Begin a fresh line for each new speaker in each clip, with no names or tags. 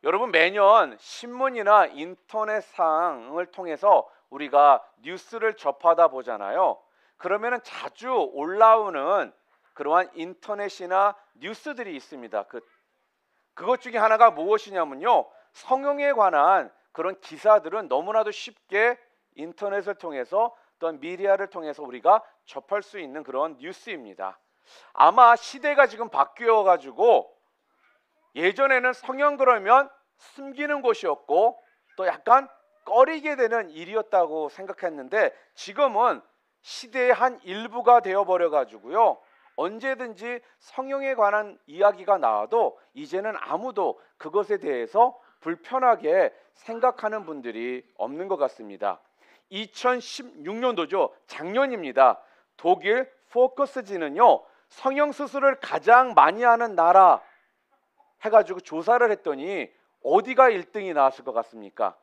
여러분 매년 신문이나 인터넷상을 통해서 우리가 뉴스를 접하다 보잖아요. 그러면은 자주 올라오는 그러한 인터넷이나 뉴스들이 있습니다. 그것 중에 하나가 무엇이냐면요. 성령에 관한 그런 기사들은 너무나도 쉽게 인터넷을 통해서 또는 미디어를 통해서 우리가 접할 수 있는 그런 뉴스입니다. 아마 시대가 지금 바뀌어 가지고 예전에는 성령 그러면 숨기는 곳이었고 또 약간 꺼리게 되는 일이었다고 생각했는데 지금은 시대의 한 일부가 되어버려 가지고요. 언제든지 성령에 관한 이야기가 나와도 이제는 아무도 그것에 대해서 불편하게 생각하는 분들이 없는 것 같습니다. 2016년도죠. 작년입니다. 독일 포커스지는요. 성형 수술을 가장 많이 하는 나라 해가지고 조사를 했더니 어디가 1등이 나왔을 것 같습니까?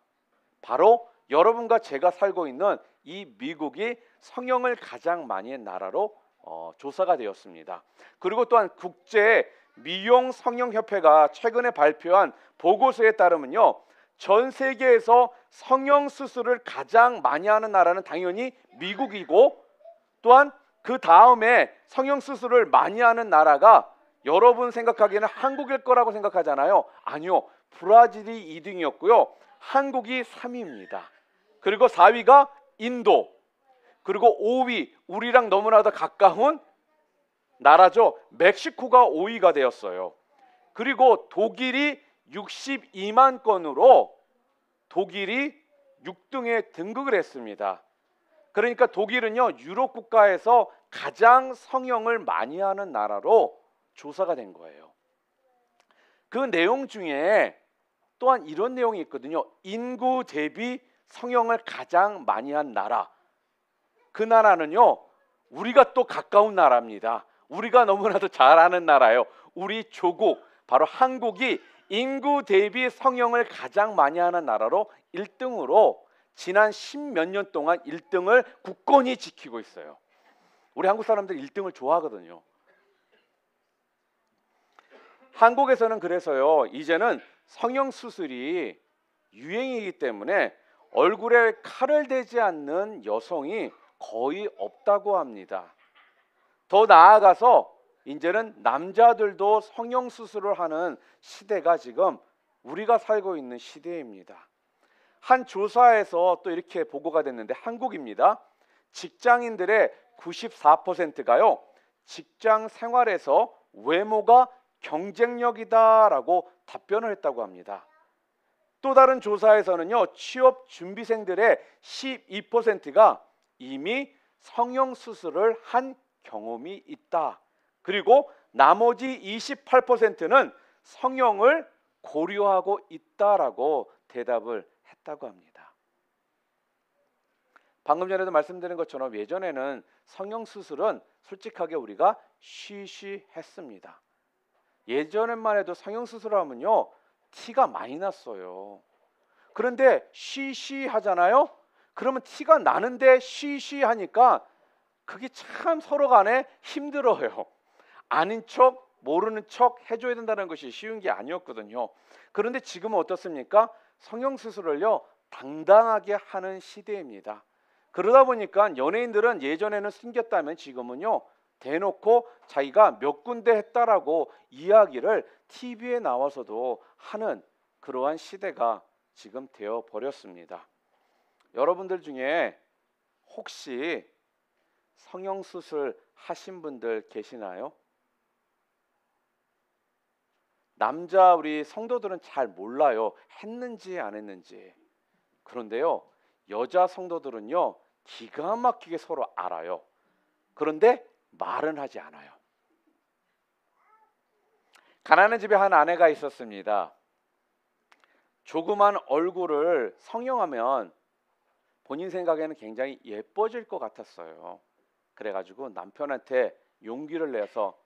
바로 여러분과 제가 살고 있는 이 미국이 성형을 가장 많이 한 나라로 조사가 되었습니다. 그리고 또한 국제 미용 성형 협회가 최근에 발표한 보고서에 따르면요. 전 세계에서 성형 수술을 가장 많이 하는 나라는 당연히 미국이고 또한 그 다음에 성형 수술을 많이 하는 나라가 여러분 생각하기에는 한국일 거라고 생각하잖아요. 아니요. 브라질이 2등이었고요. 한국이 3위입니다. 그리고 4위가 인도. 그리고 5위 우리랑 너무나도 가까운 나라죠. 멕시코가 5위가 되었어요. 그리고 독일이 62만 건으로 독일이 6등에 등극을 했습니다. 그러니까 독일은요. 유럽 국가에서 가장 성형을 많이 하는 나라로 조사가 된 거예요. 그 내용 중에 또한 이런 내용이 있거든요. 인구 대비 성형을 가장 많이 한 나라. 그 나라는요. 우리가 또 가까운 나라입니다. 우리가 너무나도 잘 아는 나라예요. 우리 조국 바로 한국이 인구 대비 성형을 가장 많이 하는 나라로 1등으로 지난 10몇 년 동안 1등을 굳건히 지키고 있어요. 우리 한국 사람들 1등을 좋아하거든요. 한국에서는 그래서요. 이제는 성형 수술이 유행이기 때문에 얼굴에 칼을 대지 않는 여성이 거의 없다고 합니다. 더 나아가서 이제는 남자들도 성형 수술을 하는 시대가 지금 우리가 살고 있는 시대입니다. 한 조사에서 또 이렇게 보고가 됐는데 한국입니다. 직장인들의 94%가요. 직장 생활에서 외모가 경쟁력이다라고 답변을 했다고 합니다. 또 다른 조사에서는요. 취업 준비생들의 12%가 이미 성형 수술을 한 경험이 있다. 그리고 나머지 28%는 성형을 고려하고 있다라고 대답을 했다고 합니다. 방금 전에도 말씀드린 것처럼 예전에는 성형 수술은 솔직하게 우리가 시시했습니다. 예전에만 해도 성형 수술하면요 티가 많이 났어요. 그런데 시시하잖아요. 그러면 티가 나는데 시시하니까 그게 참 서로 간에 힘들어요. 아닌 척 모르는 척 해줘야 된다는 것이 쉬운 게 아니었거든요. 그런데 지금은 어떻습니까? 성형 수술을요 당당하게 하는 시대입니다. 그러다 보니까 연예인들은 예전에는 숨겼다면 지금은요 대놓고 자기가 몇 군데 했다라고 이야기를 TV에 나와서도 하는 그러한 시대가 지금 되어 버렸습니다. 여러분들 중에 혹시 성형수술 하신 분들 계시나요? 남자 우리 성도들은 잘 몰라요. 했는지 안 했는지. 그런데요. 여자 성도들은요. 기가 막히게 서로 알아요. 그런데 말은 하지 않아요. 가난한 집에 한 아내가 있었습니다. 조그만 얼굴을 성형하면 본인 생각에는 굉장히 예뻐질 것 같았어요. 그래가지고 남편한테 용기를 내서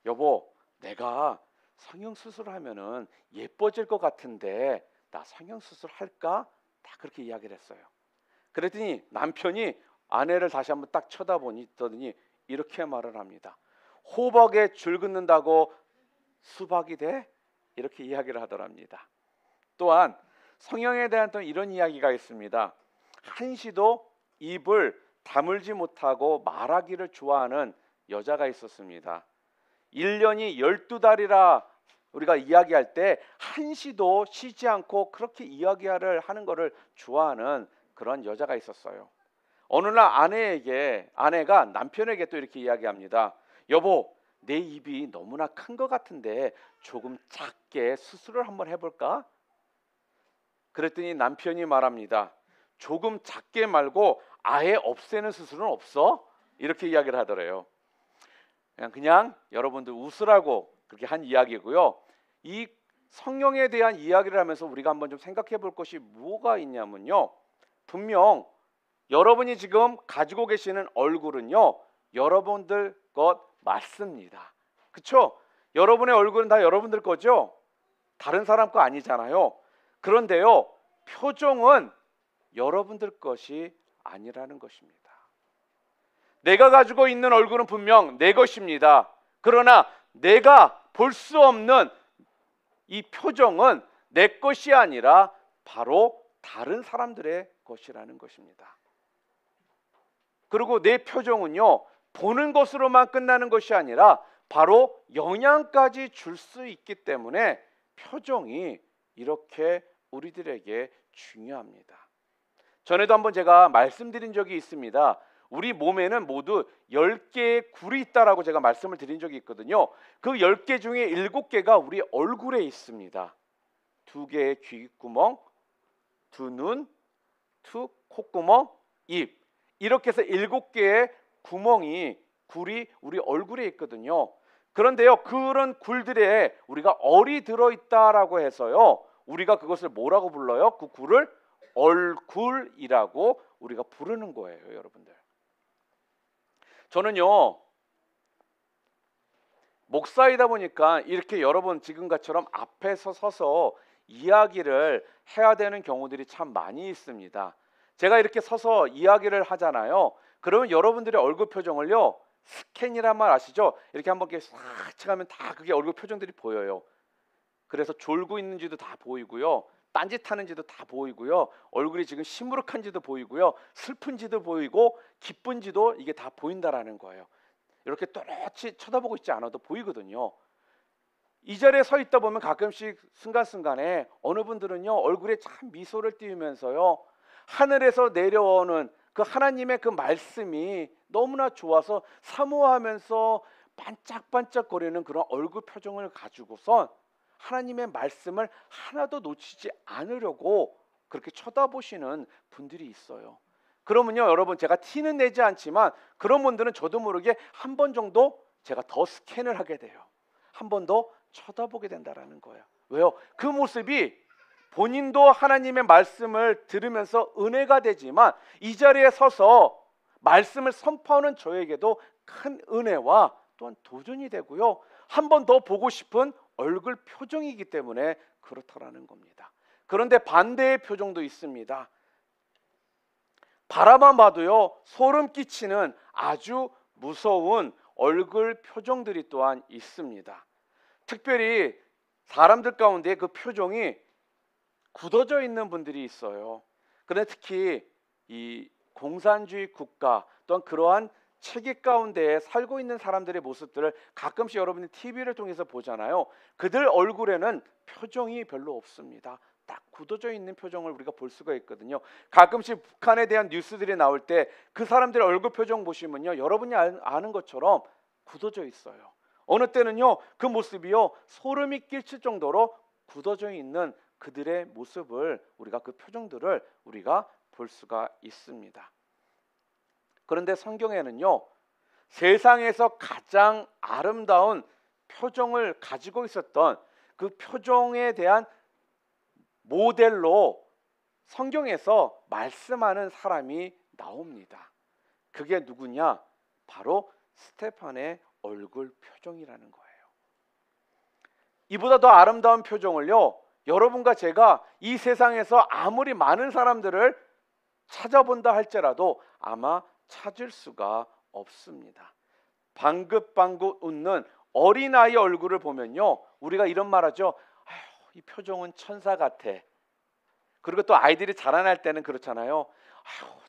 여보 내가 성형수술을 하면은 예뻐질 것 같은데 나 성형수술 할까? 다 그렇게 이야기를 했어요. 그랬더니 남편이 아내를 다시 한번 딱 쳐다보니 이렇게 말을 합니다. 호박에 줄 긋는다고 수박이 돼? 이렇게 이야기를 하더랍니다. 또한 성형에 대한 또 이런 이야기가 있습니다. 한시도 입을 다물지 못하고 말하기를 좋아하는 여자가 있었습니다. 1년이 12달이라 우리가 이야기할 때 한시도 쉬지 않고 그렇게 이야기를 하는 것을 좋아하는 그런 여자가 있었어요. 어느 날 아내가 남편에게 또 이렇게 이야기합니다. 여보, 내 입이 너무나 큰 것 같은데 조금 작게 수술을 한번 해볼까? 그랬더니 남편이 말합니다. 조금 작게 말고 아예 없애는 수술은 없어? 이렇게 이야기를 하더래요. 그냥 여러분들 웃으라고 그렇게 한 이야기고요. 이 성령에 대한 이야기를 하면서 우리가 한번 좀 생각해 볼 것이 뭐가 있냐면요. 분명 여러분이 지금 가지고 계시는 얼굴은요, 여러분들 것 맞습니다. 그렇죠? 여러분의 얼굴은 다 여러분들 거죠? 다른 사람 거 아니잖아요. 그런데요, 표정은 여러분들 것이 아니라는 것입니다. 내가 가지고 있는 얼굴은 분명 내 것입니다. 그러나 내가 볼 수 없는 이 표정은 내 것이 아니라 바로 다른 사람들의 것이라는 것입니다. 그리고 내 표정은요, 보는 것으로만 끝나는 것이 아니라 바로 영향까지 줄 수 있기 때문에 표정이 이렇게 우리들에게 중요합니다. 전에도 한번 제가 말씀드린 적이 있습니다. 우리 몸에는 모두 10개의 굴이 있다라고 제가 말씀을 드린 적이 있거든요. 그 10개 중에 7개가 우리 얼굴에 있습니다. 2개의 귓구멍, 2눈, 2 콧구멍, 입. 이렇게 해서 7개의 굴이 우리 얼굴에 있거든요. 그런데요, 그런 굴들에 우리가 얼이 들어있다라고 해서요, 우리가 그것을 뭐라고 불러요? 그 굴을 얼굴이라고 우리가 부르는 거예요, 여러분들. 저는요, 목사이다 보니까 이렇게 여러분 지금같처럼 앞에서 서서 이야기를 해야 되는 경우들이 참 많이 있습니다. 제가 이렇게 서서 이야기를 하잖아요. 그러면 여러분들의 얼굴 표정을요, 스캔이란 말 아시죠? 이렇게 한번 이렇게 싹 쳐가면 다 그게 얼굴 표정들이 보여요. 그래서 졸고 있는지도 다 보이고요, 딴짓하는지도 다 보이고요, 얼굴이 지금 시무룩한지도 보이고요, 슬픈지도 보이고 기쁜지도 이게 다 보인다라는 거예요. 이렇게 또렷이 쳐다보고 있지 않아도 보이거든요. 이 자리에 서 있다 보면 가끔씩 순간순간에 어느 분들은요, 얼굴에 참 미소를 띄우면서요, 하늘에서 내려오는 그 하나님의 그 말씀이 너무나 좋아서 사모하면서 반짝반짝거리는 그런 얼굴 표정을 가지고선 하나님의 말씀을 하나도 놓치지 않으려고 그렇게 쳐다보시는 분들이 있어요. 그러면요, 여러분, 제가 티는 내지 않지만 그런 분들은 저도 모르게 한 번 정도 제가 더 스캔을 하게 돼요. 한 번 더 쳐다보게 된다라는 거예요. 왜요? 그 모습이 본인도 하나님의 말씀을 들으면서 은혜가 되지만 이 자리에 서서 말씀을 선포하는 저에게도 큰 은혜와 또한 도전이 되고요, 한 번 더 보고 싶은 얼굴 표정이기 때문에 그렇다라는 겁니다. 그런데 반대의 표정도 있습니다. 바라만 봐도요, 소름 끼치는 아주 무서운 얼굴 표정들이 또한 있습니다. 특별히 사람들 가운데 그 표정이 굳어져 있는 분들이 있어요. 그런데 특히 이 공산주의 국가 또한 그러한 체계 가운데 살고 있는 사람들의 모습들을 가끔씩 여러분이 TV를 통해서 보잖아요. 그들 얼굴에는 표정이 별로 없습니다. 딱 굳어져 있는 표정을 우리가 볼 수가 있거든요. 가끔씩 북한에 대한 뉴스들이 나올 때 그 사람들의 얼굴 표정 보시면요, 여러분이 아는 것처럼 굳어져 있어요. 어느 때는요, 그 모습이요, 소름이 끼칠 정도로 굳어져 있는 그들의 모습을 우리가 그 표정들을 우리가 볼 수가 있습니다. 그런데 성경에는요, 세상에서 가장 아름다운 표정을 가지고 있었던 그 표정에 대한 모델로 성경에서 말씀하는 사람이 나옵니다. 그게 누구냐? 바로 스테판의 얼굴 표정이라는 거예요. 이보다 더 아름다운 표정을요, 여러분과 제가 이 세상에서 아무리 많은 사람들을 찾아본다 할지라도 아마 찾을 수가 없습니다. 방긋방긋 웃는 어린아이 얼굴을 보면요, 우리가 이런 말 하죠. 아휴, 이 표정은 천사 같아. 그리고 또 아이들이 자라날 때는 그렇잖아요.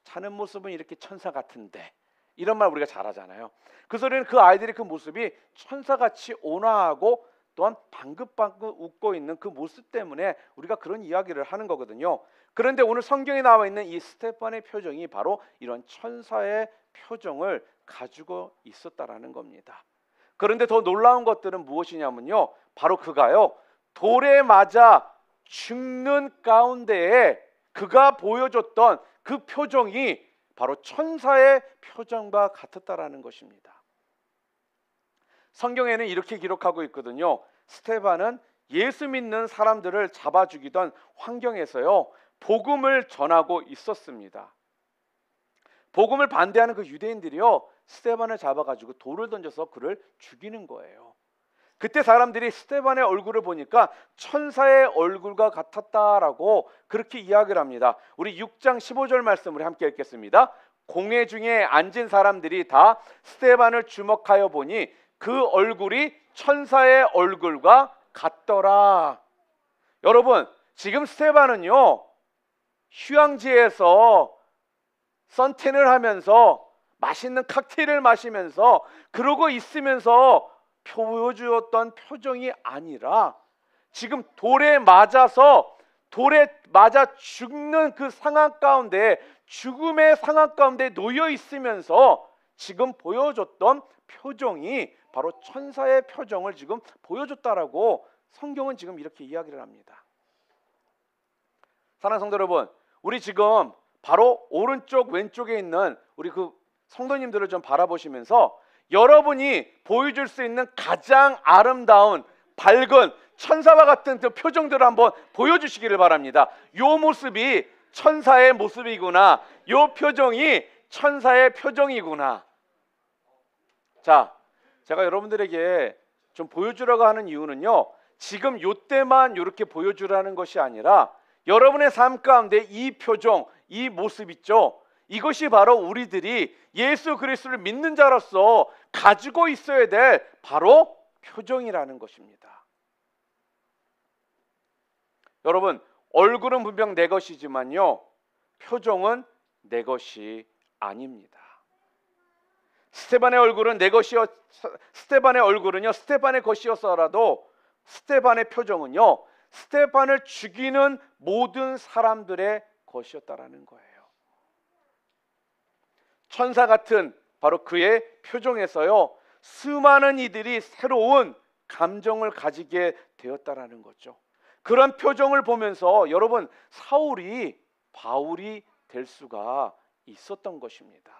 자는 모습은 이렇게 천사 같은데, 이런 말 우리가 잘하잖아요. 그 소리는 그 아이들이 그 모습이 천사같이 온화하고 또한 방긋방긋 웃고 있는 그 모습 때문에 우리가 그런 이야기를 하는 거거든요. 그런데 오늘 성경에 나와 있는 이 스데반의 표정이 바로 이런 천사의 표정을 가지고 있었다라는 겁니다. 그런데 더 놀라운 것들은 무엇이냐면요, 바로 그가요, 돌에 맞아 죽는 가운데에 그가 보여줬던 그 표정이 바로 천사의 표정과 같았다라는 것입니다. 성경에는 이렇게 기록하고 있거든요. 스데반은 예수 믿는 사람들을 잡아 죽이던 환경에서요, 복음을 전하고 있었습니다. 복음을 반대하는 그 유대인들이요, 스데반을 잡아가지고 돌을 던져서 그를 죽이는 거예요. 그때 사람들이 스데반의 얼굴을 보니까 천사의 얼굴과 같았다라고 그렇게 이야기를 합니다. 우리 6장 15절 말씀을 함께 읽겠습니다. 공회 중에 앉은 사람들이 다 스데반을 주목하여 보니 그 얼굴이 천사의 얼굴과 같더라. 여러분, 지금 스데반은요, 휴양지에서 선탠을 하면서 맛있는 칵테일을 마시면서 그러고 있으면서 보여주었던 표정이 아니라 지금 돌에 맞아 죽는 그 상황 가운데, 죽음의 상황 가운데 놓여 있으면서 지금 보여줬던 표정이 바로 천사의 표정을 지금 보여줬다라고 성경은 지금 이렇게 이야기를 합니다. 사랑하는 성도 여러분, 우리 지금 바로 오른쪽 왼쪽에 있는 우리 그 성도님들을 좀 바라보시면서 여러분이 보여줄 수 있는 가장 아름다운 밝은 천사와 같은 그 표정들을 한번 보여주시기를 바랍니다. 요 모습이 천사의 모습이구나, 요 표정이 천사의 표정이구나. 자, 제가 여러분들에게 좀 보여주려고 하는 이유는요, 지금 요 때만 이렇게 보여주라는 것이 아니라 여러분의 삶 가운데 이 표정, 이 모습 있죠? 이것이 바로 우리들이 예수 그리스도를 믿는 자로서 가지고 있어야 될 바로 표정이라는 것입니다. 여러분, 얼굴은 분명 내 것이지만요, 표정은 내 것이 아닙니다. 스데반의 얼굴은 스데반의 것이었어라도 스데반의 표정은요, 스데반을 죽이는 모든 사람들의 것이었다라는 거예요. 천사 같은 바로 그의 표정에서요, 수많은 이들이 새로운 감정을 가지게 되었다라는 거죠. 그런 표정을 보면서 여러분, 사울이 바울이 될 수가 있었던 것입니다.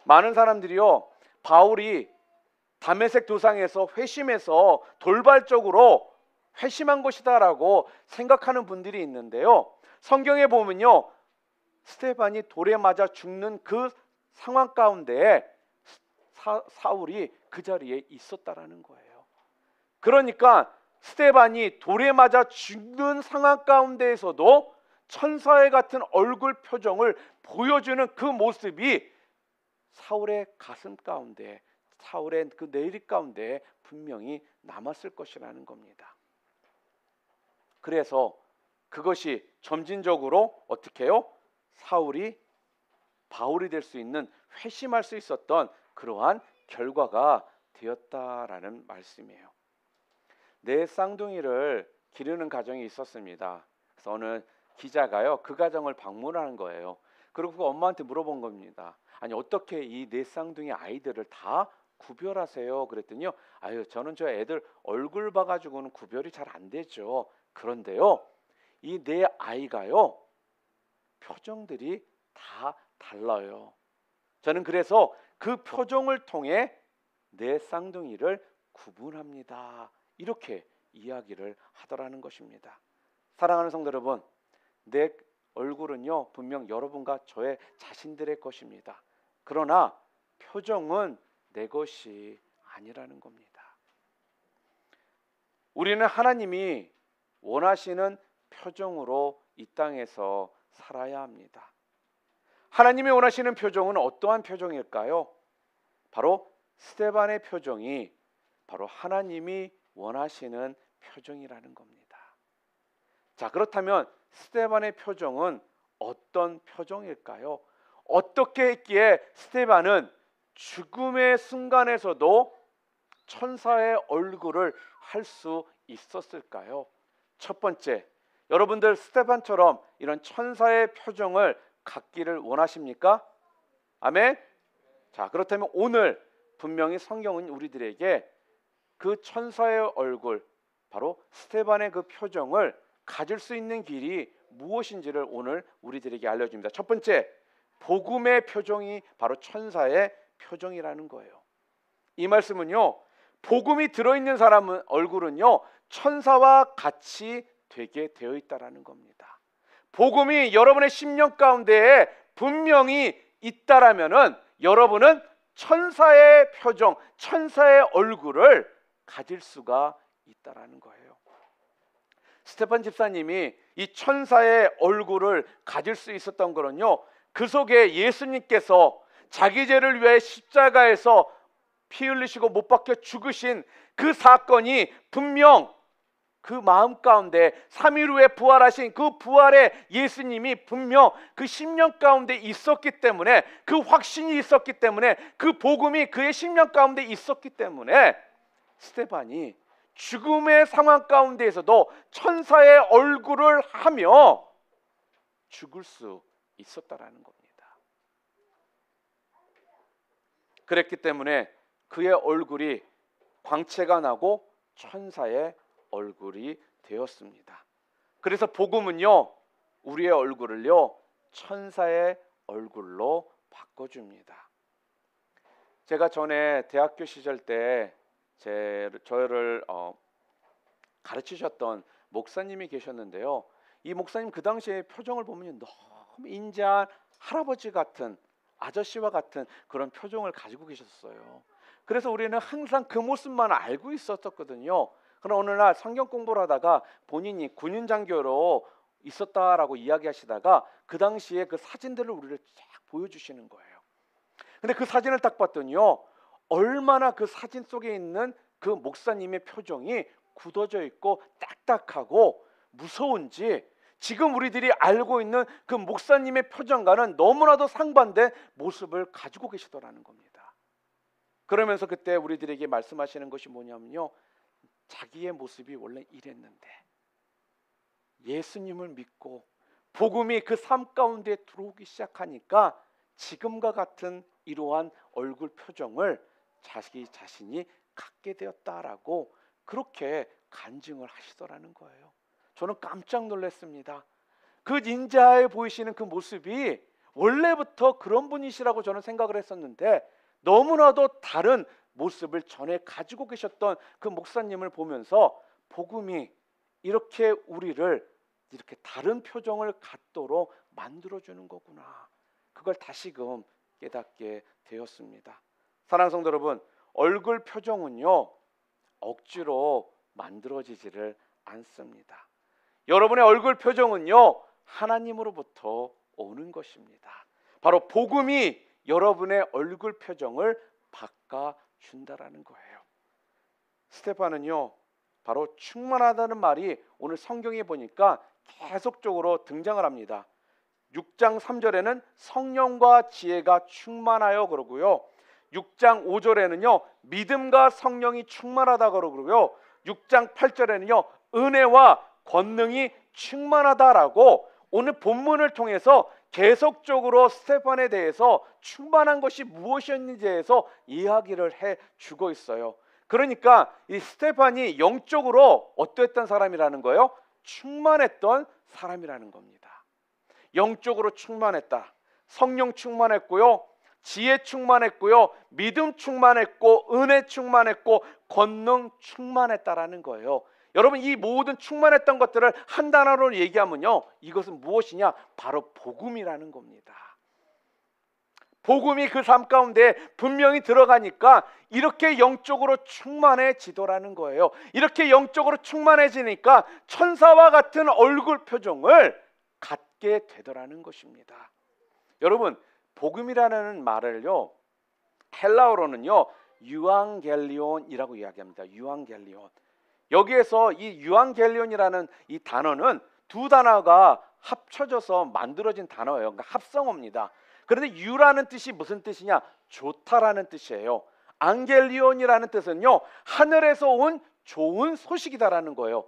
많은 사람들이요, 바울이 다메섹 도상에서 회심해서 돌발적으로 회심한 것이다라고 생각하는 분들이 있는데요, 성경에 보면요, 스데반이 돌에 맞아 죽는 그 상황 가운데 사울이 그 자리에 있었다라는 거예요. 그러니까 스데반이 돌에 맞아 죽는 상황 가운데에서도 천사의 같은 얼굴 표정을 보여주는 그 모습이 사울의 가슴 가운데, 사울의 그 내리 가운데 분명히 남았을 것이라는 겁니다. 그래서 그것이 점진적으로 어떻게 해요? 사울이 바울이 될 수 있는, 회심할 수 있었던 그러한 결과가 되었다라는 말씀이에요. 내 쌍둥이를 기르는 가정이 있었습니다. 그래서 어느 기자가요, 그 가정을 방문하는 거예요. 그리고 그 엄마한테 물어본 겁니다. 아니, 어떻게 이 네 쌍둥이 아이들을 다 구별하세요? 그랬더니요, 아유, 저는 저 애들 얼굴 봐가지고는 구별이 잘 안 되죠. 그런데요, 이 네 아이가요, 표정들이 다 달라요. 저는 그래서 그 표정을 통해 내 쌍둥이를 구분합니다. 이렇게 이야기를 하더라는 것입니다. 사랑하는 성도 여러분, 내 얼굴은요, 분명 여러분과 저의 자신들의 것입니다. 그러나 표정은 내 것이 아니라는 겁니다. 우리는 하나님이 원하시는 표정으로 이 땅에서 살아야 합니다. 하나님이 원하시는 표정은 어떠한 표정일까요? 바로 스데반의 표정이 바로 하나님이 원하시는 표정이라는 겁니다. 자, 그렇다면 스데반의 표정은 어떤 표정일까요? 어떻게 했기에 스데반은 죽음의 순간에서도 천사의 얼굴을 할 수 있었을까요? 첫 번째, 여러분들 스데반처럼 이런 천사의 표정을 갖기를 원하십니까? 아멘. 자, 그렇다면 오늘 분명히 성경은 우리들에게 그 천사의 얼굴, 바로 스데반의 그 표정을 가질 수 있는 길이 무엇인지를 오늘 우리들에게 알려줍니다. 첫 번째, 복음의 표정이 바로 천사의 표정이라는 거예요. 이 말씀은요, 복음이 들어있는 사람은 얼굴은요 천사와 같이 되게 되어 있다라는 겁니다. 복음이 여러분의 심령 가운데에 분명히 있다라면은 여러분은 천사의 표정, 천사의 얼굴을 가질 수가 있다라는 거예요. 스테판 집사님이 이 천사의 얼굴을 가질 수 있었던 거는요, 그 속에 예수님께서 자기 죄를 위해 십자가에서 피 흘리시고 못 박혀 죽으신 그 사건이 분명 그 마음 가운데 3일 후에 부활하신 그 부활의 예수님이 분명 그 심령 가운데 있었기 때문에, 그 확신이 있었기 때문에, 그 복음이 그의 심령 가운데 있었기 때문에 스데반이 죽음의 상황 가운데에서도 천사의 얼굴을 하며 죽을 수 있었다라는 겁니다. 그랬기 때문에 그의 얼굴이 광채가 나고 천사의 얼굴이 되었습니다. 그래서 복음은요, 우리의 얼굴을요 천사의 얼굴로 바꿔줍니다. 제가 전에 대학교 시절 때 저를 가르치셨던 목사님이 계셨는데요, 이 목사님 그 당시에 표정을 보면 너무 인자한 할아버지 같은, 아저씨와 같은 그런 표정을 가지고 계셨어요. 그래서 우리는 항상 그 모습만 알고 있었거든요. 그러나 어느 날 성경 공부를 하다가 본인이 군인 장교로 있었다라고 이야기하시다가 그 당시에 그 사진들을 우리를 쫙 보여주시는 거예요. 근데 그 사진을 딱 봤더니요, 얼마나 그 사진 속에 있는 그 목사님의 표정이 굳어져 있고 딱딱하고 무서운지, 지금 우리들이 알고 있는 그 목사님의 표정과는 너무나도 상반된 모습을 가지고 계시더라는 겁니다. 그러면서 그때 우리들에게 말씀하시는 것이 뭐냐면요, 자기의 모습이 원래 이랬는데 예수님을 믿고 복음이 그 삶 가운데 들어오기 시작하니까 지금과 같은 이러한 얼굴 표정을 자기 자신이 갖게 되었다라고 그렇게 간증을 하시더라는 거예요. 저는 깜짝 놀랐습니다. 그 인자해 보이시는 그 모습이 원래부터 그런 분이시라고 저는 생각을 했었는데, 너무나도 다른 모습을 전에 가지고 계셨던 그 목사님을 보면서 복음이 이렇게 우리를 이렇게 다른 표정을 갖도록 만들어주는 거구나, 그걸 다시금 깨닫게 되었습니다. 사랑하는 성도 여러분, 얼굴 표정은요 억지로 만들어지지를 않습니다. 여러분의 얼굴 표정은요 하나님으로부터 오는 것입니다. 바로 복음이 여러분의 얼굴 표정을 바꿔준다라는 거예요. 스데반은요 바로 충만하다는 말이 오늘 성경에 보니까 계속적으로 등장을 합니다. 6장 3절에는 성령과 지혜가 충만하여 그러고요, 6장 5절에는요 믿음과 성령이 충만하다 그러고요, 6장 8절에는요 은혜와 권능이 충만하다라고 오늘 본문을 통해서 계속적으로 스데반에 대해서 충만한 것이 무엇이었는지에 대해서 이야기를 해주고 있어요. 그러니까 이 스데반이 영적으로 어떠했던 사람이라는 거예요? 충만했던 사람이라는 겁니다. 영적으로 충만했다. 성령 충만했고요, 지혜 충만했고요, 믿음 충만했고, 은혜 충만했고, 권능 충만했다라는 거예요. 여러분, 이 모든 충만했던 것들을 한 단어로 얘기하면요, 이것은 무엇이냐? 바로 복음이라는 겁니다. 복음이 그 삶 가운데 분명히 들어가니까 이렇게 영적으로 충만해지더라는 거예요. 이렇게 영적으로 충만해지니까 천사와 같은 얼굴 표정을 갖게 되더라는 것입니다. 여러분, 복음이라는 말을요 헬라어로는요 유앙겔리온이라고 이야기합니다. 유앙겔리온. 여기에서 이 유앙겔리온이라는 이 단어는 두 단어가 합쳐져서 만들어진 단어예요. 그러니까 합성어입니다. 그런데 유라는 뜻이 무슨 뜻이냐? 좋다라는 뜻이에요. 앙겔리온이라는 뜻은요, 하늘에서 온 좋은 소식이다라는 거예요.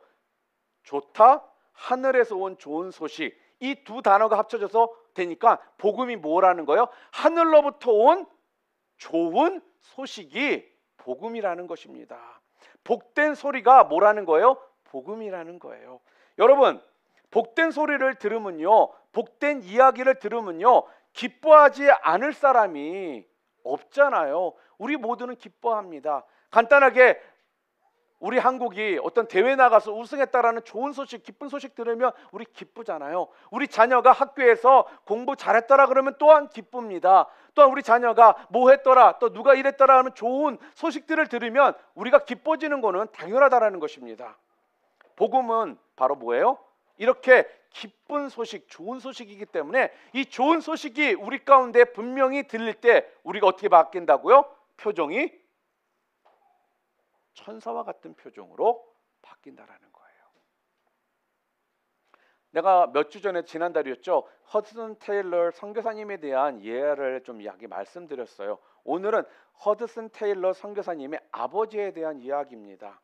좋다, 하늘에서 온 좋은 소식. 이 두 단어가 합쳐져서 되니까 복음이 뭐라는 거예요? 하늘로부터 온 좋은 소식이 복음이라는 것입니다. 복된 소리가 뭐라는 거예요? 복음이라는 거예요. 여러분, 복된 소리를 들으면요, 복된 이야기를 들으면요, 기뻐하지 않을 사람이 없잖아요. 우리 모두는 기뻐합니다. 간단하게 우리 한국이 어떤 대회 나가서 우승했다라는 좋은 소식, 기쁜 소식 들으면 우리 기쁘잖아요. 우리 자녀가 학교에서 공부 잘했더라 그러면 또한 기쁩니다. 또한 우리 자녀가 뭐 했더라, 또 누가 이랬더라 하는 좋은 소식들을 들으면 우리가 기뻐지는 거는 당연하다라는 것입니다. 복음은 바로 뭐예요? 이렇게 기쁜 소식, 좋은 소식이기 때문에 이 좋은 소식이 우리 가운데 분명히 들릴 때 우리가 어떻게 바뀐다고요? 표정이 천사와 같은 표정으로 바뀐다라는 거예요. 내가 몇 주 전에 지난달이었죠. 허드슨 테일러 선교사님에 대한 예를 좀 이야기 말씀드렸어요. 오늘은 허드슨 테일러 선교사님의 아버지에 대한 이야기입니다.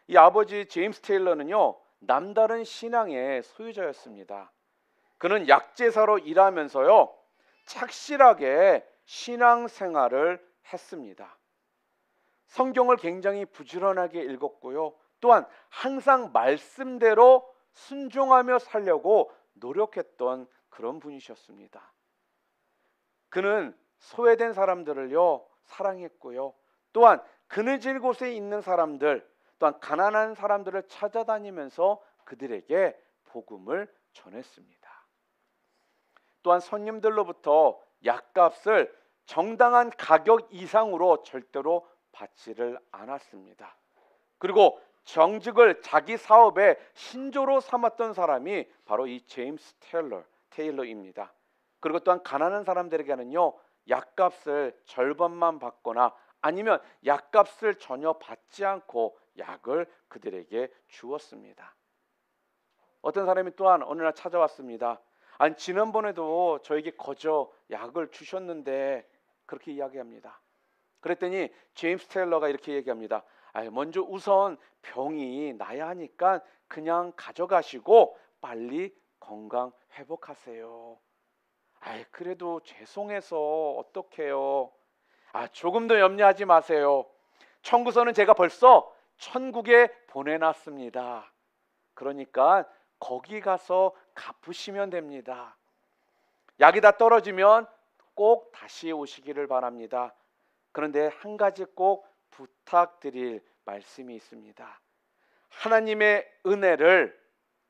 이 아버지 제임스 테일러는요, 남다른 신앙의 소유자였습니다. 그는 약제사로 일하면서요, 착실하게 신앙생활을 했습니다. 성경을 굉장히 부지런하게 읽었고요, 또한 항상 말씀대로 순종하며 살려고 노력했던 그런 분이셨습니다. 그는 소외된 사람들을요 사랑했고요, 또한 그늘진 곳에 있는 사람들, 또한 가난한 사람들을 찾아다니면서 그들에게 복음을 전했습니다. 또한 손님들로부터 약값을 정당한 가격 이상으로 절대로 받지를 않았습니다. 그리고 정직을 자기 사업의 신조로 삼았던 사람이 바로 이 제임스 테일러입니다. 그리고 또한 가난한 사람들에게는요, 약값을 절반만 받거나 아니면 약값을 전혀 받지 않고 약을 그들에게 주었습니다. 어떤 사람이 또한 어느 날 찾아왔습니다. 아니, 지난번에도 저에게 거저 약을 주셨는데, 그렇게 이야기합니다. 그랬더니 제임스 테일러가 이렇게 얘기합니다. 먼저 우선 병이 나야 하니까 그냥 가져가시고 빨리 건강 회복하세요. 그래도 죄송해서 어떡해요. 조금 더 염려하지 마세요. 청구서는 제가 벌써 천국에 보내놨습니다. 그러니까 거기 가서 갚으시면 됩니다. 약이 다 떨어지면 꼭 다시 오시기를 바랍니다. 그런데 한 가지 꼭 부탁드릴 말씀이 있습니다. 하나님의 은혜를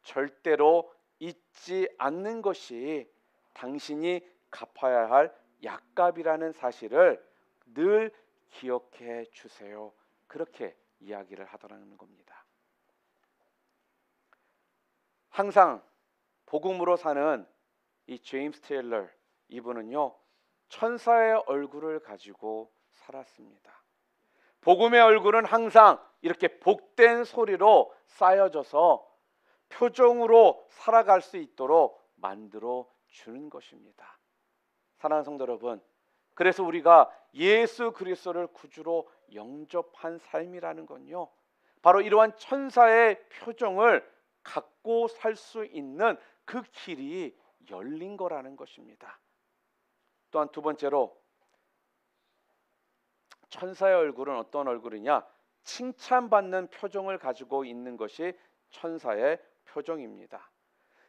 절대로 잊지 않는 것이 당신이 갚아야 할 약값이라는 사실을 늘 기억해 주세요. 그렇게 이야기를 하더라는 겁니다. 항상 복음으로 사는 이 제임스 테일러, 이분은요, 천사의 얼굴을 가지고 살았습니다. 복음의 얼굴은 항상 이렇게 복된 소리로 쌓여져서 표정으로 살아갈 수 있도록 만들어 주는 것입니다. 사랑하는 성도 여러분, 그래서 우리가 예수 그리스도를 구주로 영접한 삶이라는 건요, 바로 이러한 천사의 표정을 갖고 살 수 있는 그 길이 열린 거라는 것입니다. 또한 두 번째로, 천사의 얼굴은 어떤 얼굴이냐? 칭찬받는 표정을 가지고 있는 것이 천사의 표정입니다.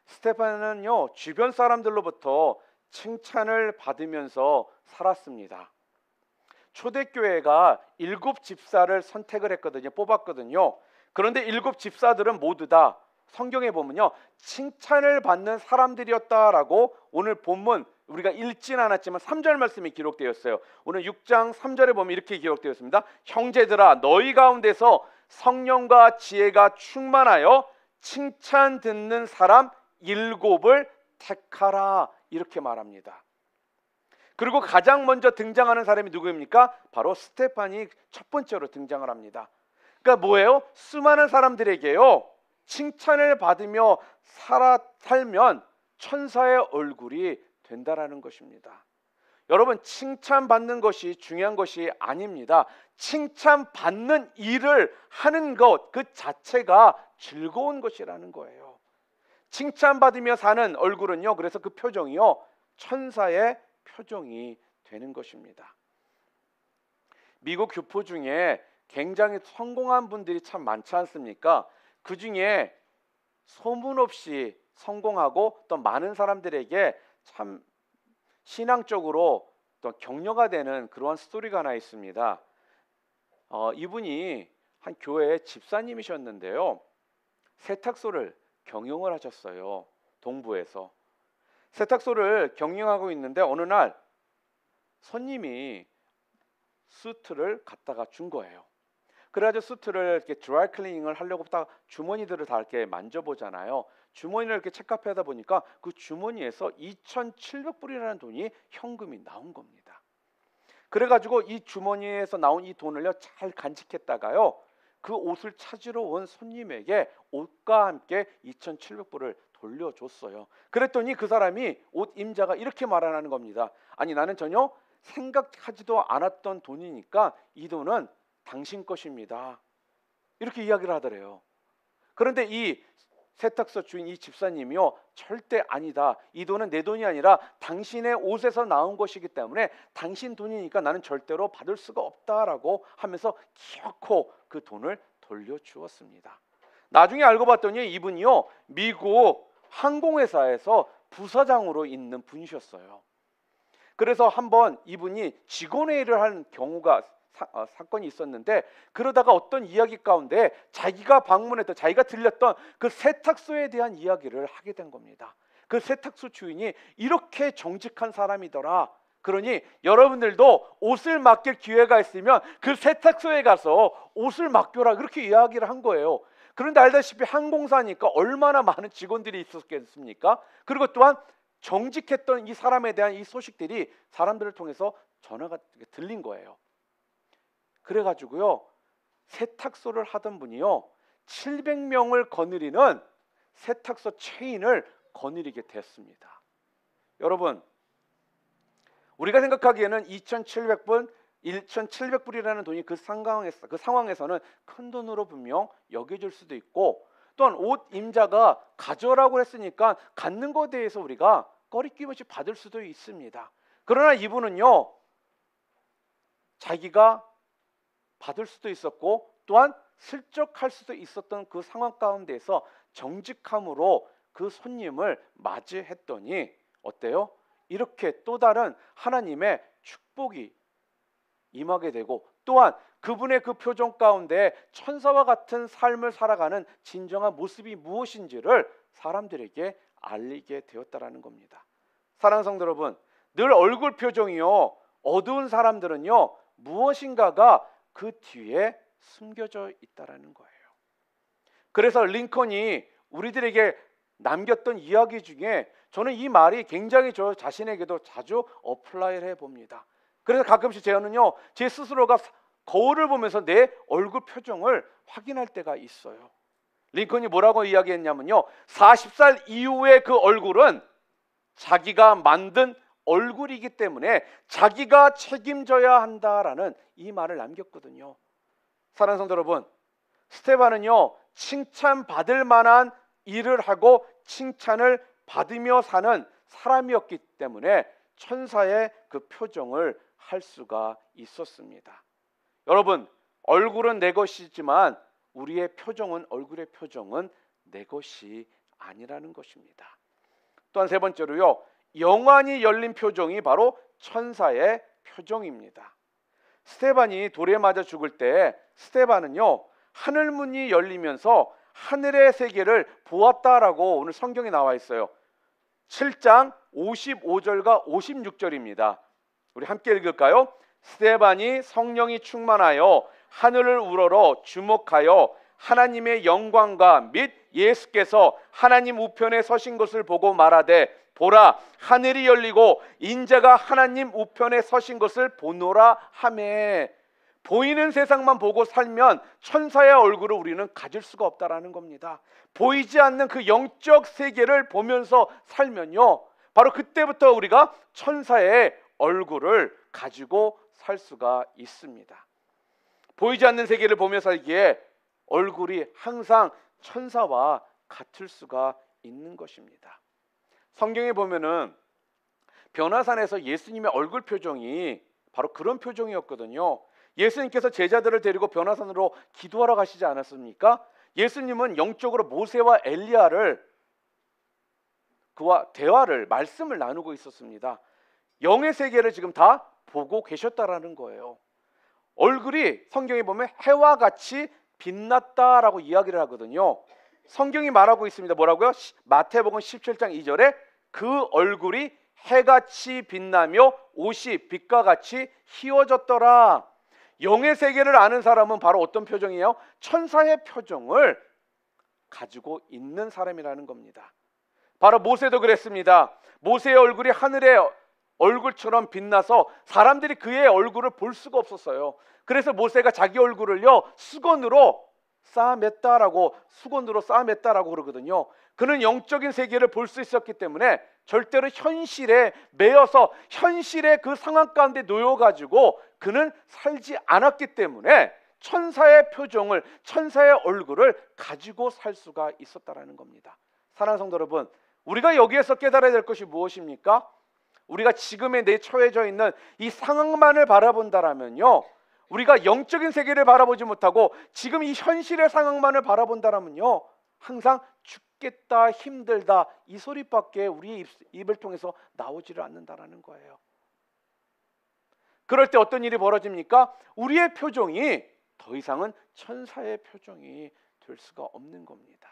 스테판은요, 주변 사람들로부터 칭찬을 받으면서 살았습니다. 초대교회가 7 집사를 선택을 했거든요. 뽑았거든요. 그런데 7 집사들은 모두 다 성경에 보면요, 칭찬을 받는 사람들이었다라고 오늘 본문 우리가 읽진 않았지만 3절 말씀이 기록되어 있어요. 오늘 6장 3절에 보면 이렇게 기록되어 있습니다. 형제들아, 너희 가운데서 성령과 지혜가 충만하여 칭찬 듣는 사람 7을 택하라, 이렇게 말합니다. 그리고 가장 먼저 등장하는 사람이 누구입니까? 바로 스테판이 첫 번째로 등장을 합니다. 그러니까 뭐예요? 수많은 사람들에게요, 칭찬을 받으며 살면 천사의 얼굴이 된다라는 것입니다. 여러분, 칭찬받는 것이 중요한 것이 아닙니다. 칭찬받는 일을 하는 것 그 자체가 즐거운 것이라는 거예요. 칭찬받으며 사는 얼굴은요, 그래서 그 표정이요, 천사의 표정이 되는 것입니다. 미국 교포 중에 굉장히 성공한 분들이 참 많지 않습니까? 그 중에 소문 없이 성공하고 또 많은 사람들에게 참 신앙적으로 또 격려가 되는 그러한 스토리가 하나 있습니다. 이분이 한 교회의 집사님이셨는데요, 세탁소를 경영을 하셨어요. 동부에서 세탁소를 경영하고 있는데 어느 날 손님이 수트를 갖다가 준 거예요. 그래가지고 수트를 이렇게 드라이 클리닝을 하려고 딱 주머니들을 다 이렇게 만져보잖아요. 주머니를 이렇게 체크하다 보니까 그 주머니에서 2,700불이라는 돈이 현금이 나온 겁니다. 그래가지고 이 주머니에서 나온 이 돈을요 잘 간직했다가요, 그 옷을 찾으러 온 손님에게 옷과 함께 2,700불을 돌려줬어요. 그랬더니 그 사람이 옷 임자가 이렇게 말하는 겁니다. 아니, 나는 전혀 생각하지도 않았던 돈이니까 이 돈은 당신 것입니다. 이렇게 이야기를 하더래요. 그런데 이 세탁소 주인 이 집사님이요, 절대 아니다. 이 돈은 내 돈이 아니라 당신의 옷에서 나온 것이기 때문에 당신 돈이니까 나는 절대로 받을 수가 없다라고 하면서 기어코 그 돈을 돌려주었습니다. 나중에 알고 봤더니 이분이요, 미국 항공회사에서 부사장으로 있는 분이셨어요. 그래서 한번 이분이 직원회의를 한 경우가 사건이 있었는데, 그러다가 어떤 이야기 가운데 자기가 방문했던, 자기가 들렸던 그 세탁소에 대한 이야기를 하게 된 겁니다. 그 세탁소 주인이 이렇게 정직한 사람이더라. 그러니 여러분들도 옷을 맡길 기회가 있으면 그 세탁소에 가서 옷을 맡겨라, 그렇게 이야기를 한 거예요. 그런데 알다시피 항공사니까 얼마나 많은 직원들이 있었겠습니까? 그리고 또한 정직했던 이 사람에 대한 이 소식들이 사람들을 통해서 전화가 들린 거예요. 그래가지고요, 세탁소를 하던 분이요 700명을 거느리는 세탁소 체인을 거느리게 됐습니다. 여러분, 우리가 생각하기에는 2,700불이라는 돈이 그 상황에서는 큰 돈으로 분명 여겨질 수도 있고, 또한 옷 임자가 가져라고 했으니까 갖는 것에 대해서 우리가 꺼리낌 없이 받을 수도 있습니다. 그러나 이분은요, 자기가 받을 수도 있었고 또한 슬쩍 할 수도 있었던 그 상황 가운데에서 정직함으로 그 손님을 맞이했더니 어때요? 이렇게 또 다른 하나님의 축복이 임하게 되고, 또한 그분의 그 표정 가운데 천사와 같은 삶을 살아가는 진정한 모습이 무엇인지를 사람들에게 알리게 되었다라는 겁니다. 사랑하는 성도 여러분, 늘 얼굴 표정이요, 어두운 사람들은요 무엇인가가 그 뒤에 숨겨져 있다라는 거예요. 그래서 링컨이 우리들에게 남겼던 이야기 중에 저는 이 말이 굉장히 저 자신에게도 자주 어플라이를 해봅니다. 그래서 가끔씩 저는요, 제 스스로가 거울을 보면서 내 얼굴 표정을 확인할 때가 있어요. 링컨이 뭐라고 이야기했냐면요, 40살 이후의 그 얼굴은 자기가 만든 얼굴이기 때문에 자기가 책임져야 한다라는 이 말을 남겼거든요. 사랑하는 성도 여러분, 스데반은요 칭찬받을 만한 일을 하고 칭찬을 받으며 사는 사람이었기 때문에 천사의 그 표정을 할 수가 있었습니다. 여러분, 얼굴은 내 것이지만 우리의 표정은, 얼굴의 표정은 내 것이 아니라는 것입니다. 또한 세 번째로요, 영안이 열린 표정이 바로 천사의 표정입니다. 스데반이 돌에 맞아 죽을 때 스데반은요 하늘 문이 열리면서 하늘의 세계를 보았다라고 오늘 성경에 나와 있어요. 7장 55절과 56절입니다. 우리 함께 읽을까요? 스데반이 성령이 충만하여 하늘을 우러러 주목하여 하나님의 영광과 및 예수께서 하나님 우편에 서신 것을 보고 말하되, 보라, 하늘이 열리고 인자가 하나님 우편에 서신 것을 보노라 하매. 보이는 세상만 보고 살면 천사의 얼굴을 우리는 가질 수가 없다라는 겁니다. 보이지 않는 그 영적 세계를 보면서 살면요, 바로 그때부터 우리가 천사의 얼굴을 가지고 살 수가 있습니다. 보이지 않는 세계를 보며 살기에 얼굴이 항상 천사와 같을 수가 있는 것입니다. 성경에 보면은 변화산에서 예수님의 얼굴 표정이 바로 그런 표정이었거든요. 예수님께서 제자들을 데리고 변화산으로 기도하러 가시지 않았습니까? 예수님은 영적으로 모세와 엘리야를 그와 대화를, 말씀을 나누고 있었습니다. 영의 세계를 지금 다 보고 계셨다라는 거예요. 얼굴이 성경에 보면 해와 같이 빛났다라고 이야기를 하거든요. 성경이 말하고 있습니다. 뭐라고요? 마태복음 17장 2절에 그 얼굴이 해같이 빛나며 옷이 빛과 같이 희워졌더라. 영의 세계를 아는 사람은 바로 어떤 표정이에요? 천사의 표정을 가지고 있는 사람이라는 겁니다. 바로 모세도 그랬습니다. 모세의 얼굴이 하늘의 얼굴처럼 빛나서 사람들이 그의 얼굴을 볼 수가 없었어요. 그래서 모세가 자기 얼굴을요 수건으로 쌓아맸다라고 그러거든요. 그는 영적인 세계를 볼 수 있었기 때문에 절대로 현실에 매여서 현실의 그 상황 가운데 놓여가지고 그는 살지 않았기 때문에 천사의 표정을, 천사의 얼굴을 가지고 살 수가 있었다라는 겁니다. 사랑하는 성도 여러분, 우리가 여기에서 깨달아야 될 것이 무엇입니까? 우리가 지금의 내 처해져 있는 이 상황만을 바라본다라면요, 우리가 영적인 세계를 바라보지 못하고 지금 이 현실의 상황만을 바라본다라면요, 항상 죽겠다, 힘들다 이 소리밖에 우리의 입을 통해서 나오지를 않는다라는 거예요. 그럴 때 어떤 일이 벌어집니까? 우리의 표정이 더 이상은 천사의 표정이 될 수가 없는 겁니다.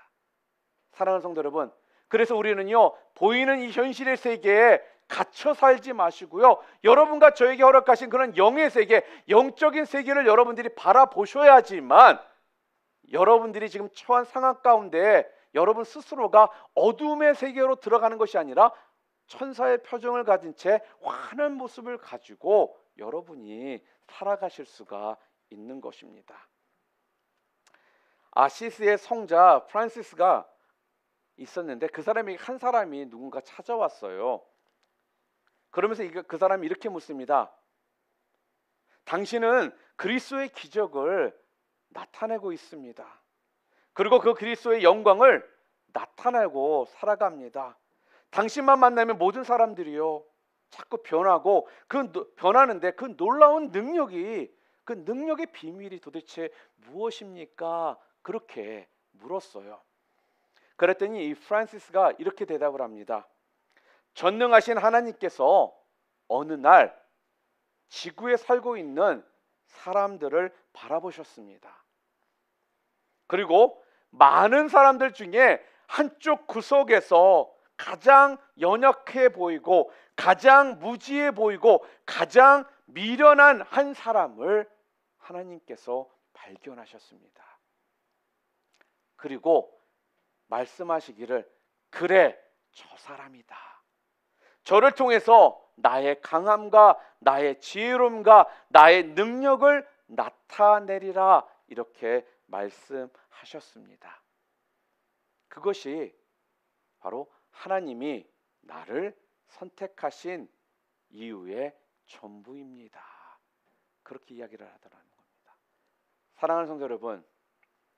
사랑하는 성도 여러분, 그래서 우리는요 보이는 이 현실의 세계에 갇혀 살지 마시고요, 여러분과 저에게 허락하신 그런 영의 세계, 영적인 세계를 여러분들이 바라보셔야지만 여러분들이 지금 처한 상황 가운데 여러분 스스로가 어둠의 세계로 들어가는 것이 아니라 천사의 표정을 가진 채 환한 모습을 가지고 여러분이 살아가실 수가 있는 것입니다. 아시스의 성자 프란시스가 있었는데 그 사람이 한 사람이 누군가 찾아왔어요. 그러면서 그 사람이 이렇게 묻습니다. 당신은 그리스도의 기적을 나타내고 있습니다. 그리고 그 그리스도의 영광을 나타내고 살아갑니다. 당신만 만나면 모든 사람들이요 자꾸 변하고 변하는데 그 놀라운 능력이, 그 능력의 비밀이 도대체 무엇입니까? 그렇게 물었어요. 그랬더니 이 프란시스가 이렇게 대답을 합니다. 전능하신 하나님께서 어느 날 지구에 살고 있는 사람들을 바라보셨습니다. 그리고 많은 사람들 중에 한쪽 구석에서 가장 연약해 보이고 가장 무지해 보이고 가장 미련한 한 사람을 하나님께서 발견하셨습니다. 그리고 말씀하시기를, 그래, 저 사람이다. 저를 통해서 나의 강함과 나의 지혜로움과 나의 능력을 나타내리라, 이렇게 말씀하셨습니다. 그것이 바로 하나님이 나를 선택하신 이유의 전부입니다. 그렇게 이야기를 하더라는 겁니다. 사랑하는 성도 여러분,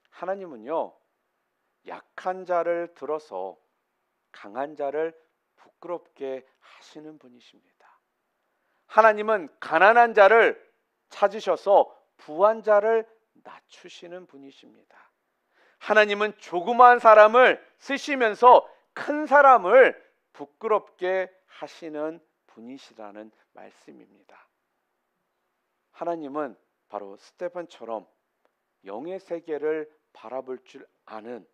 하나님은요 약한 자를 들어서 강한 자를 부끄럽게 하시는 분이십니다. 하나님은 가난한 자를 찾으셔서 부한 자를 낮추시는 분이십니다. 하나님은 조그마한 사람을 쓰시면서 큰 사람을 부끄럽게 하시는 분이시라는 말씀입니다. 하나님은 바로 스테판처럼 영의 세계를 바라볼 줄 아는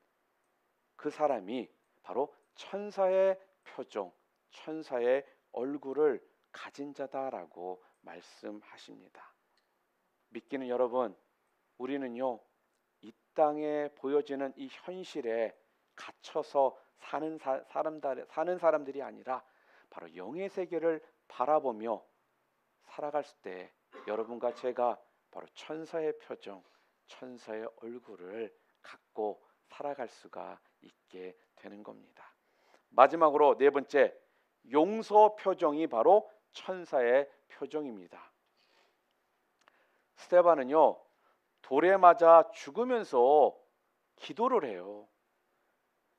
그 사람이 바로 천사의 표정, 천사의 얼굴을 가진 자다라고 말씀하십니다. 믿기는 여러분, 우리는요 이 땅에 보여지는 이 현실에 갇혀서 사는 사람들이 아니라 바로 영의 세계를 바라보며 살아갈 때 여러분과 제가 바로 천사의 표정, 천사의 얼굴을 갖고 살아갈 수가 있게 되는 겁니다. 마지막으로 네 번째, 용서 표정이 바로 천사의 표정입니다. 스데반은요, 돌에 맞아 죽으면서 기도를 해요.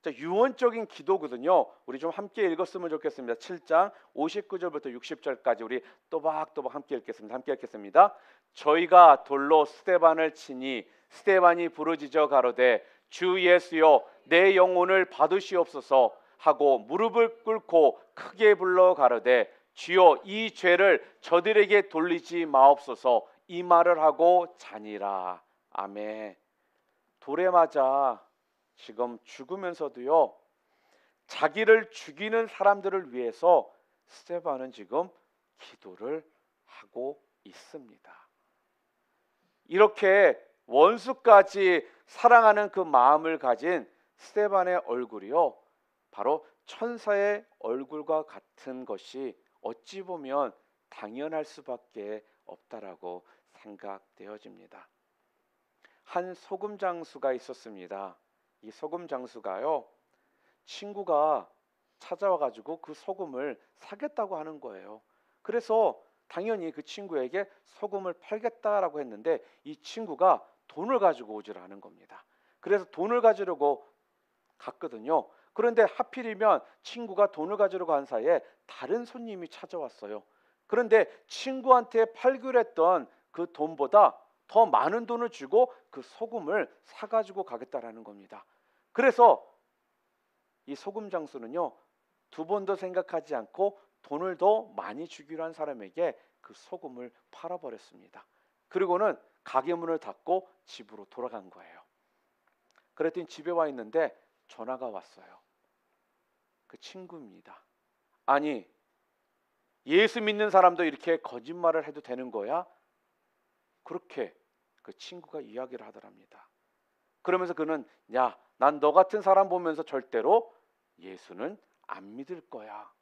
유언적인 기도거든요. 우리 좀 함께 읽었으면 좋겠습니다. 7장 59절부터 60절까지 우리 또박또박 함께 읽겠습니다. 함께 읽겠습니다. 저희가 돌로 스데반을 치니 스데반이 부르짖어 가로되 주 예수여 내 영혼을 받으시옵소서 하고 무릎을 꿇고 크게 불러 가로되 주여 이 죄를 저들에게 돌리지 마옵소서 이 말을 하고 자니라. 아멘. 돌에 맞아 지금 죽으면서도요, 자기를 죽이는 사람들을 위해서 스데반은 지금 기도를 하고 있습니다. 이렇게 원수까지 사랑하는 그 마음을 가진 스데반의 얼굴이요, 바로 천사의 얼굴과 같은 것이 어찌 보면 당연할 수밖에 없다라고 생각되어집니다. 한 소금 장수가 있었습니다. 이 소금 장수가요, 친구가 찾아와 가지고 그 소금을 사겠다고 하는 거예요. 그래서 당연히 그 친구에게 소금을 팔겠다라고 했는데 이 친구가 돈을 가지고 오질 않은 겁니다. 그래서 돈을 가지려고 갔거든요. 그런데 하필이면 친구가 돈을 가지러 간 사이에 다른 손님이 찾아왔어요. 그런데 친구한테 팔기로 했던 그 돈보다 더 많은 돈을 주고 그 소금을 사가지고 가겠다라는 겁니다. 그래서 이 소금 장수는요, 두 번도 생각하지 않고 돈을 더 많이 주기로 한 사람에게 그 소금을 팔아버렸습니다. 그리고는 가게 문을 닫고 집으로 돌아간 거예요. 그랬더니 집에 와 있는데 전화가 왔어요. 그 친구입니다. 아니, 예수 믿는 사람도 이렇게 거짓말을 해도 되는 거야? 그렇게 그 친구가 이야기를 하더랍니다. 그러면서 그는 야, 난 너 같은 사람 보면서 절대로 예수는 안 믿을 거야.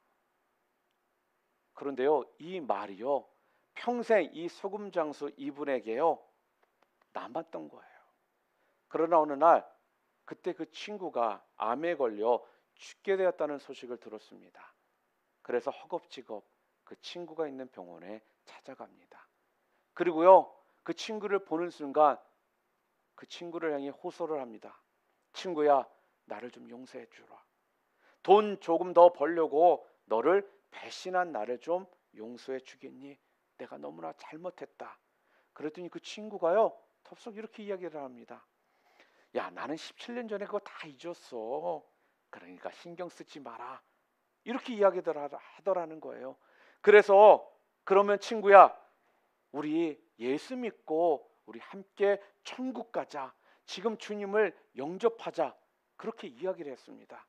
그런데요, 이 말이요, 평생 이 소금 장수 이분에게요 남았던 거예요. 그러나 어느 날 그때 그 친구가 암에 걸려 죽게 되었다는 소식을 들었습니다. 그래서 허겁지겁 그 친구가 있는 병원에 찾아갑니다. 그리고요, 그 친구를 보는 순간 그 친구를 향해 호소를 합니다. 친구야, 나를 좀 용서해 주라. 돈 조금 더 벌려고 너를 배신한 나를 좀 용서해 주겠니? 내가 너무나 잘못했다. 그랬더니 그 친구가요, 덥석 이렇게 이야기를 합니다. 야, 나는 17년 전에 그거 다 잊었어. 그러니까 신경 쓰지 마라. 이렇게 이야기를 하더라는 거예요. 그래서 그러면 친구야, 우리 예수 믿고 우리 함께 천국 가자. 지금 주님을 영접하자. 그렇게 이야기를 했습니다.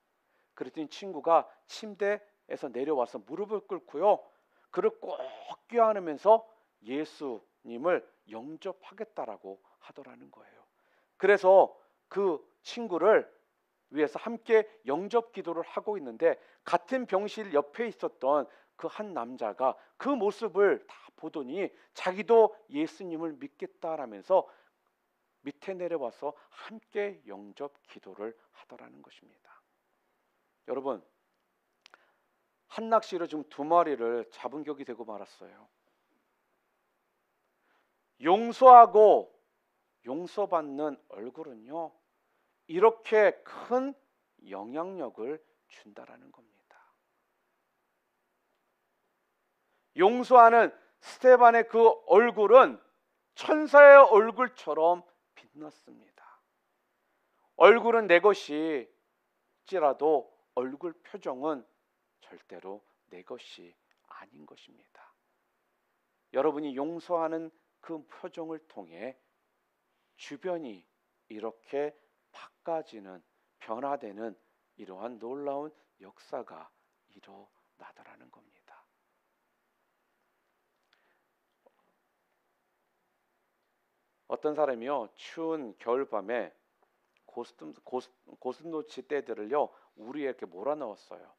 그랬더니 친구가 침대에서 내려와서 무릎을 꿇고요, 그를 꼭 껴안으면서 예수님을 영접하겠다라고 하더라는 거예요. 그래서 그 친구를 위해서 함께 영접 기도를 하고 있는데 같은 병실 옆에 있었던 그 한 남자가 그 모습을 다 보더니 자기도 예수님을 믿겠다라면서 밑에 내려와서 함께 영접 기도를 하더라는 것입니다. 여러분, 한 낚시로 지금 두 마리를 잡은 격이 되고 말았어요. 용서하고 용서받는 얼굴은요, 이렇게 큰 영향력을 준다라는 겁니다. 용서하는 스데반의 그 얼굴은 천사의 얼굴처럼 빛났습니다. 얼굴은 내 것일지라도 얼굴 표정은 절대로 내 것이 아닌 것입니다. 여러분이 용서하는 그 표정을 통해 주변이 이렇게 바꿔지는, 변화되는 이러한 놀라운 역사가 일어나더라는 겁니다. 어떤 사람이요, 추운 겨울밤에 고슴도치 떼들을요 우리에 이렇게 몰아넣었어요.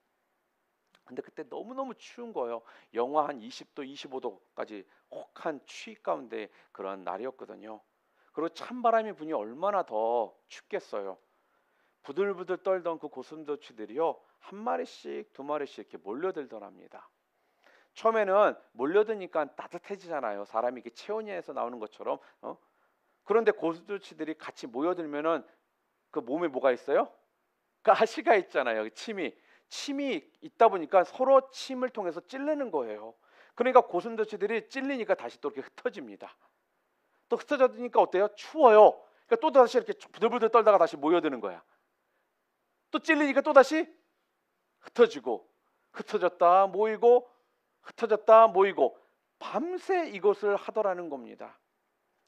근데 그때 너무너무 추운 거예요. 영하 한 20도, 25도까지 혹한 추위 가운데 그런 날이었거든요. 그리고 찬바람이 부니 얼마나 더 춥겠어요. 부들부들 떨던 그 고슴도치들이요, 한 마리씩 두 마리씩 이렇게 몰려들더랍니다. 처음에는 몰려드니까 따뜻해지잖아요. 사람이 이렇게 체온에서 나오는 것처럼. 그런데 고슴도치들이 같이 모여들면은 그 몸에 뭐가 있어요? 가시가 있잖아요. 침이 있다 보니까 서로 침을 통해서 찔르는 거예요. 그러니까 고슴도치들이 찔리니까 다시 또 이렇게 흩어집니다. 또 흩어졌으니까 어때요? 추워요. 그러니까 또 다시 이렇게 부들부들 떨다가 다시 모여드는 거야. 또 찔리니까 또 다시 흩어지고, 흩어졌다 모이고, 흩어졌다 모이고, 밤새 이것을 하더라는 겁니다.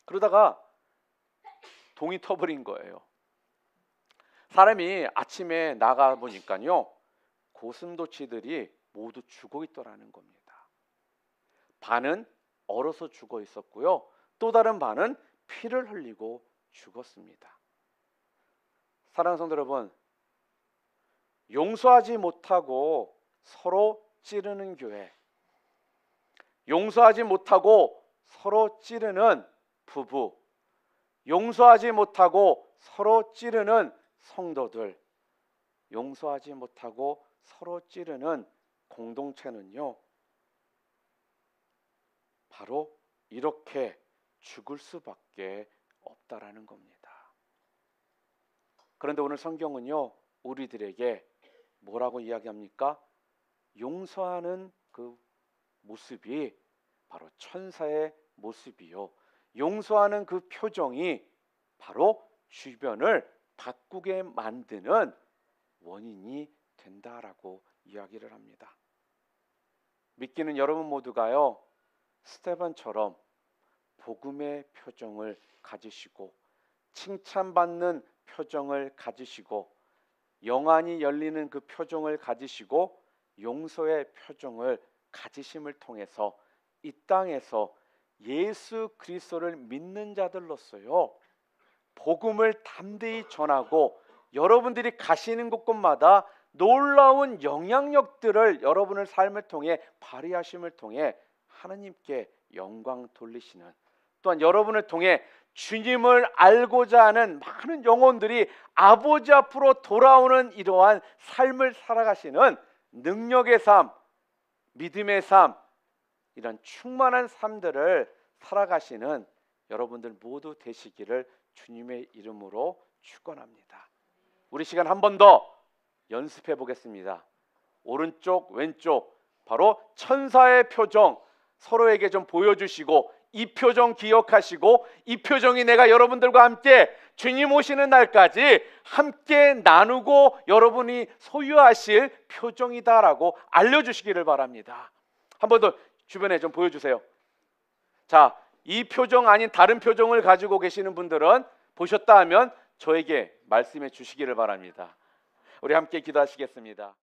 그러다가 동이 터버린 거예요. 사람이 아침에 나가 보니까요, 고슴도치들이 모두 죽어 있더라는 겁니다. 반은 얼어서 죽어 있었고요, 또 다른 반은 피를 흘리고 죽었습니다. 사랑하는 성도 여러분, 용서하지 못하고 서로 찌르는 교회, 용서하지 못하고 서로 찌르는 부부, 용서하지 못하고 서로 찌르는 성도들, 용서하지 못하고 서로 찌르는 공동체는요, 바로 이렇게 죽을 수밖에 없다라는 겁니다. 그런데 오늘 성경은요, 우리들에게 뭐라고 이야기합니까? 용서하는 그 모습이 바로 천사의 모습이요, 용서하는 그 표정이 바로 주변을 바꾸게 만드는 원인이 된다라고 이야기를 합니다. 믿기는 여러분 모두가요, 스데반처럼 복음의 표정을 가지시고, 칭찬받는 표정을 가지시고, 영안이 열리는 그 표정을 가지시고, 용서의 표정을 가지심을 통해서 이 땅에서 예수 그리스도를 믿는 자들로서요, 복음을 담대히 전하고 여러분들이 가시는 곳곳마다 놀라운 영향력들을 여러분의 삶을 통해 발휘하심을 통해 하나님께 영광 돌리시는, 또한 여러분을 통해 주님을 알고자 하는 많은 영혼들이 아버지 앞으로 돌아오는 이러한 삶을 살아가시는 능력의 삶, 믿음의 삶, 이런 충만한 삶들을 살아가시는 여러분들 모두 되시기를 주님의 이름으로 축원합니다. 우리 시간 한 번 더 연습해 보겠습니다. 오른쪽 왼쪽 바로 천사의 표정 서로에게 좀 보여주시고, 이 표정 기억하시고, 이 표정이 내가 여러분들과 함께 주님 오시는 날까지 함께 나누고 여러분이 소유하실 표정이다라고 알려주시기를 바랍니다. 한 번 더 주변에 좀 보여주세요. 자, 이 표정 아닌 다른 표정을 가지고 계시는 분들은 보셨다 하면 저에게 말씀해 주시기를 바랍니다. 우리 함께 기도하시겠습니다.